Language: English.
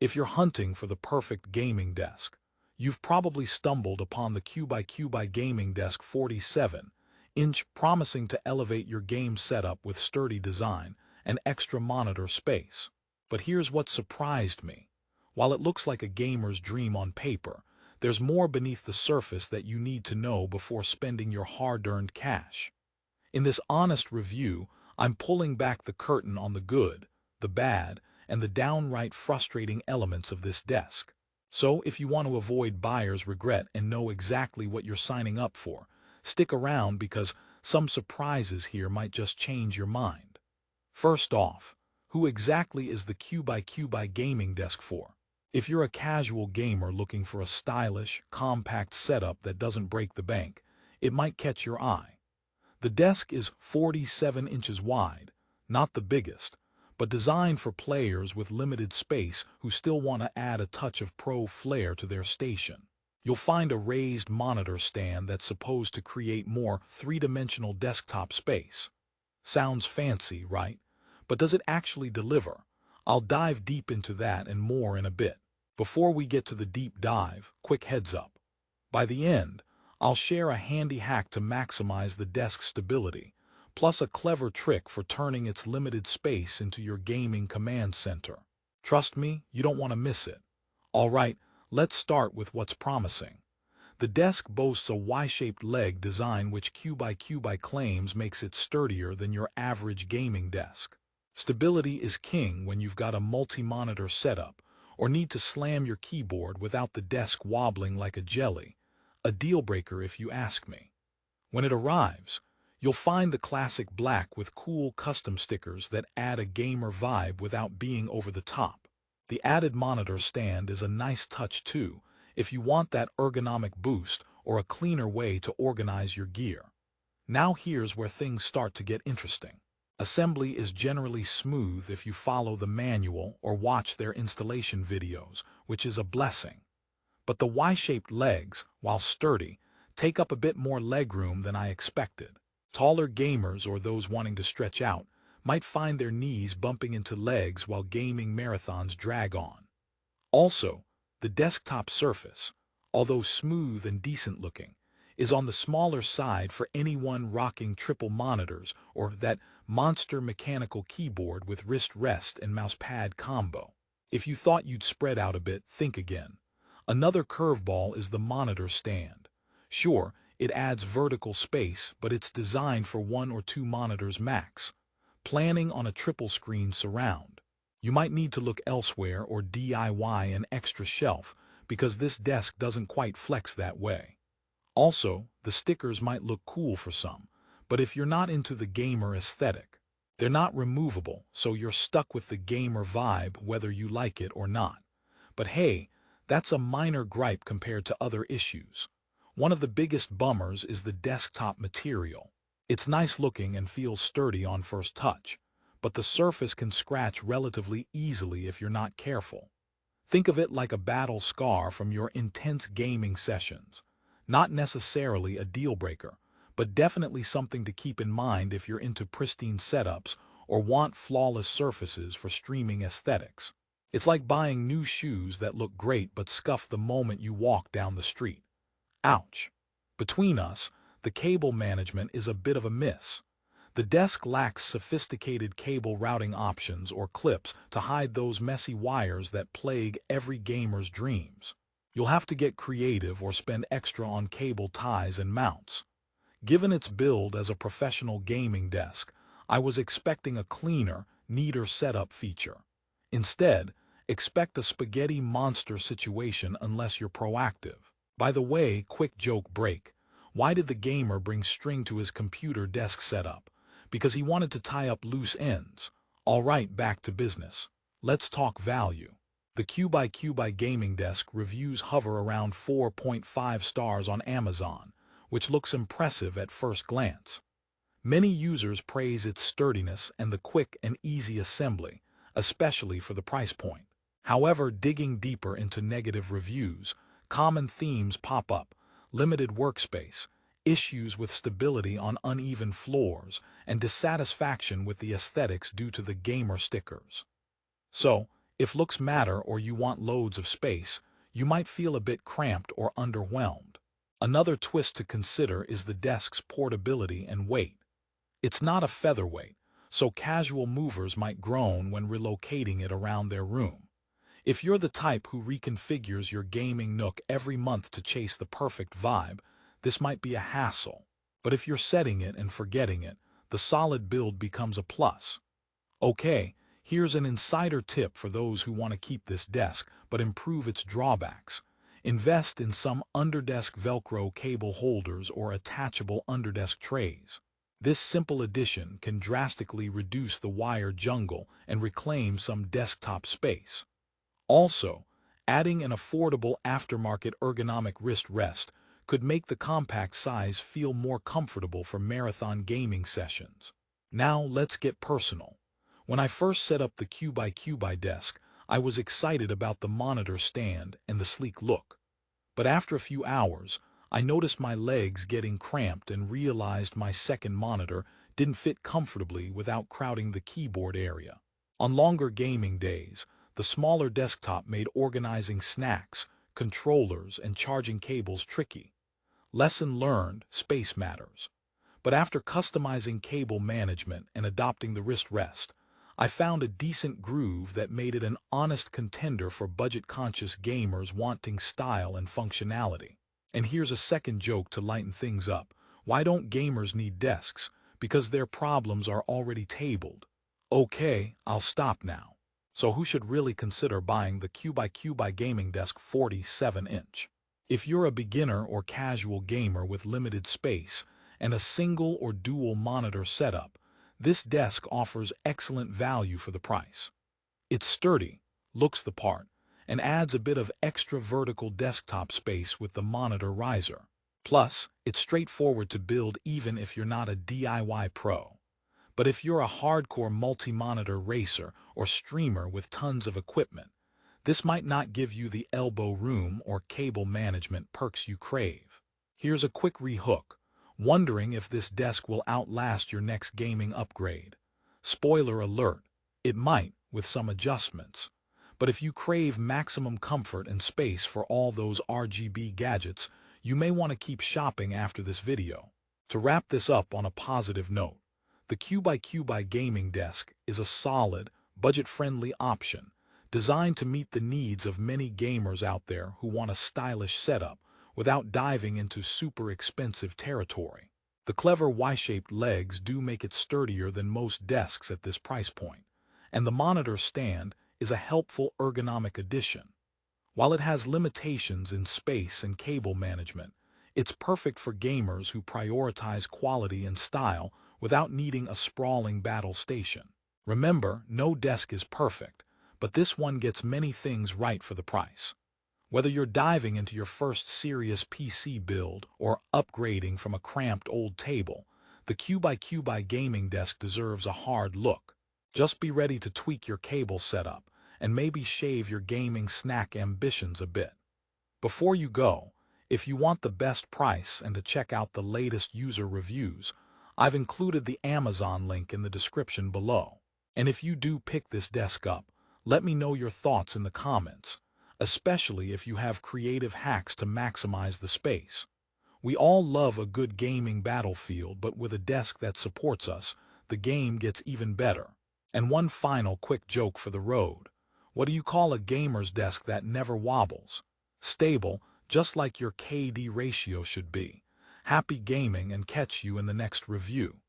If you're hunting for the perfect gaming desk, you've probably stumbled upon the CubiCubi Gaming Desk 47-inch, promising to elevate your game setup with sturdy design and extra monitor space. But here's what surprised me. While it looks like a gamer's dream on paper, there's more beneath the surface that you need to know before spending your hard-earned cash. In this honest review, I'm pulling back the curtain on the good, the bad, and the downright frustrating elements of this desk. So, if you want to avoid buyer's regret and know exactly what you're signing up for, stick around because some surprises here might just change your mind. First off, who exactly is the CubiCubi Gaming Desk for? If you're a casual gamer looking for a stylish, compact setup that doesn't break the bank, it might catch your eye. The desk is 47 inches wide, not the biggest, but designed for players with limited space who still want to add a touch of pro flair to their station. You'll find a raised monitor stand that's supposed to create more three-dimensional desktop space. Sounds fancy, right? But does it actually deliver? I'll dive deep into that and more in a bit. Before we get to the deep dive, quick heads up. By the end, I'll share a handy hack to maximize the desk's stability, plus a clever trick for turning its limited space into your gaming command center. Trust me, you don't want to miss it. Alright, let's start with what's promising. The desk boasts a Y-shaped leg design which CubiCubi claims makes it sturdier than your average gaming desk. Stability is king when you've got a multi-monitor setup or need to slam your keyboard without the desk wobbling like a jelly. A deal-breaker if you ask me. When it arrives, you'll find the classic black with cool custom stickers that add a gamer vibe without being over the top. The added monitor stand is a nice touch too, if you want that ergonomic boost or a cleaner way to organize your gear. Now here's where things start to get interesting. Assembly is generally smooth if you follow the manual or watch their installation videos, which is a blessing. But the Y-shaped legs, while sturdy, take up a bit more legroom than I expected. Taller gamers or those wanting to stretch out might find their knees bumping into legs while gaming marathons drag on. Also, the desktop surface, although smooth and decent looking, is on the smaller side for anyone rocking triple monitors or that monster mechanical keyboard with wrist rest and mouse pad combo. If you thought you'd spread out a bit, think again. Another curveball is the monitor stand. Sure, it adds vertical space, but it's designed for 1 or 2 monitors max. Planning on a triple screen surround, you might need to look elsewhere or DIY an extra shelf because this desk doesn't quite flex that way. Also, the stickers might look cool for some, but if you're not into the gamer aesthetic, they're not removable, so you're stuck with the gamer vibe whether you like it or not. But hey, that's a minor gripe compared to other issues. One of the biggest bummers is the desktop material. It's nice looking and feels sturdy on first touch, but the surface can scratch relatively easily if you're not careful. Think of it like a battle scar from your intense gaming sessions. Not necessarily a deal breaker, but definitely something to keep in mind if you're into pristine setups or want flawless surfaces for streaming aesthetics. It's like buying new shoes that look great but scuff the moment you walk down the street. Ouch. Between us, the cable management is a bit of a miss. The desk lacks sophisticated cable routing options or clips to hide those messy wires that plague every gamer's dreams. You'll have to get creative or spend extra on cable ties and mounts. Given its build as a professional gaming desk, I was expecting a cleaner, neater setup feature. Instead, expect a spaghetti monster situation unless you're proactive. By the way, quick joke break. Why did the gamer bring string to his computer desk setup? Because he wanted to tie up loose ends. Alright, back to business. Let's talk value. The CubiCubi Gaming Desk reviews hover around 4.5 stars on Amazon, which looks impressive at first glance. Many users praise its sturdiness and the quick and easy assembly, especially for the price point. However, digging deeper into negative reviews, common themes pop up: limited workspace, issues with stability on uneven floors, and dissatisfaction with the aesthetics due to the gamer stickers. So, If looks matter or you want loads of space, you might feel a bit cramped or underwhelmed. Another twist to consider is the desk's portability and weight. It's not a featherweight, so casual movers might groan when relocating it around their room. If you're the type who reconfigures your gaming nook every month to chase the perfect vibe, this might be a hassle. But if you're setting it and forgetting it, the solid build becomes a plus. Okay, here's an insider tip for those who want to keep this desk but improve its drawbacks. Invest in some underdesk Velcro cable holders or attachable underdesk trays. This simple addition can drastically reduce the wire jungle and reclaim some desktop space. Also, adding an affordable aftermarket ergonomic wrist rest could make the compact size feel more comfortable for marathon gaming sessions. Now let's get personal. When I first set up the CubiCubi desk, I was excited about the monitor stand and the sleek look. But after a few hours, I noticed my legs getting cramped and realized my second monitor didn't fit comfortably without crowding the keyboard area. On longer gaming days, the smaller desktop made organizing snacks, controllers, and charging cables tricky. Lesson learned, space matters. But after customizing cable management and adopting the wrist rest, I found a decent groove that made it an honest contender for budget-conscious gamers wanting style and functionality. And here's a second joke to lighten things up. Why don't gamers need desks? Because their problems are already tabled. Okay, I'll stop now. So who should really consider buying the CubiCubi Gaming Desk 47-inch? If you're a beginner or casual gamer with limited space and a single or dual monitor setup, this desk offers excellent value for the price. It's sturdy, looks the part, and adds a bit of extra vertical desktop space with the monitor riser. Plus, it's straightforward to build even if you're not a DIY pro. But if you're a hardcore multi-monitor racer or streamer with tons of equipment, this might not give you the elbow room or cable management perks you crave. Here's a quick rehook. Wondering if this desk will outlast your next gaming upgrade? Spoiler alert, it might, with some adjustments. But if you crave maximum comfort and space for all those RGB gadgets, you may want to keep shopping after this video. To wrap this up on a positive note, the CubiCubi Gaming Desk is a solid, budget-friendly option designed to meet the needs of many gamers out there who want a stylish setup without diving into super expensive territory. The clever Y-shaped legs do make it sturdier than most desks at this price point, and the monitor stand is a helpful ergonomic addition. While it has limitations in space and cable management, it's perfect for gamers who prioritize quality and style without needing a sprawling battle station. Remember, no desk is perfect, but this one gets many things right for the price. Whether you're diving into your first serious PC build or upgrading from a cramped old table, the CubiCubi Gaming Desk deserves a hard look. Just be ready to tweak your cable setup and maybe shave your gaming snack ambitions a bit. Before you go, if you want the best price and to check out the latest user reviews, I've included the Amazon link in the description below. And if you do pick this desk up, let me know your thoughts in the comments, especially if you have creative hacks to maximize the space. We all love a good gaming battlefield, but with a desk that supports us, the game gets even better. And one final quick joke for the road. What do you call a gamer's desk that never wobbles? Stable, just like your KD ratio should be. Happy gaming and catch you in the next review.